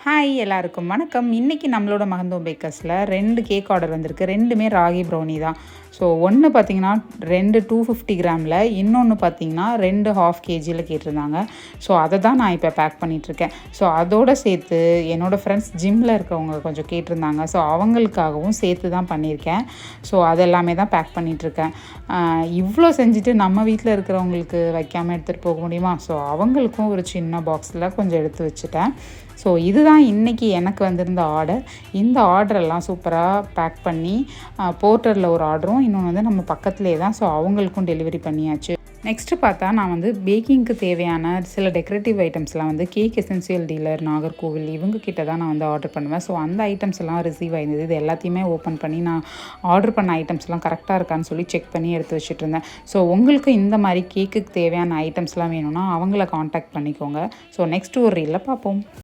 Hi எல்லாருக்கும் வணக்கம். இன்றைக்கி நம்மளோட மகந்தோம் பேக்கர்ஸில் 2 கேக் ஆர்டர் வந்திருக்கு. 2மே ராகி ப்ரௌனி தான். ஸோ ஒன்று பார்த்திங்கன்னா 2 250 கிராமில், இன்னொன்று பார்த்திங்கன்னா 2 1/2 kgயில் கேட்டிருந்தாங்க. ஸோ அதை தான் நான் இப்போ பேக் பண்ணிகிட்ருக்கேன். ஸோ அதோடு சேர்த்து என்னோடய ஃப்ரெண்ட்ஸ் ஜிம்மில் இருக்கவங்க கொஞ்சம் கேட்டிருந்தாங்க. ஸோ அவங்களுக்காகவும் சேர்த்து தான் பண்ணியிருக்கேன். ஸோ அதெல்லாமே தான் பேக் பண்ணிகிட்ருக்கேன். இவ்வளோ செஞ்சுட்டு நம்ம வீட்டில் இருக்கிறவங்களுக்கு வைக்காமல் எடுத்துகிட்டு போக முடியுமா? ஸோ அவங்களுக்கும் ஒரு சின்ன பாக்ஸில் கொஞ்சம் எடுத்து வச்சுட்டேன். ஸோ இதுதான் இன்றைக்கி எனக்கு வந்திருந்த ஆர்டர். இந்த ஆர்டரெல்லாம் சூப்பராக பேக் பண்ணி போர்ட்டரில் ஒரு ஆர்டரும், இன்னொன்று வந்து நம்ம பக்கத்துலேயே தான். ஸோ அவங்களுக்கும் டெலிவரி பண்ணியாச்சு. நெக்ஸ்ட்டு பார்த்தா நான் வந்து பேக்கிங்க்கு தேவையான சில டெக்கரேட்டிவ் ஐட்டம்ஸ்லாம் வந்து கேக் எசென்சியல் டீலர் நாகர்கோவில் இவங்கக்கிட்ட தான் நான் வந்து ஆர்டர் பண்ணுவேன். ஸோ அந்த ஐட்டம்ஸ் எல்லாம் ரிசீவ் ஆயிருந்தது. இது எல்லாத்தையுமே ஓப்பன் பண்ணி நான் ஆர்டர் பண்ண ஐட்டம்ஸ்லாம் கரெக்டாக இருக்கான்னு சொல்லி செக் பண்ணி எடுத்து வச்சுட்டு இருந்தேன். ஸோ உங்களுக்கு இந்த மாதிரி கேக்குக்கு தேவையான ஐட்டம்ஸ்லாம் வேணும்னா அவங்கள காண்டாக்ட் பண்ணிக்கோங்க. ஸோ நெக்ஸ்ட்டு ஒரு ரீலில் பார்ப்போம்.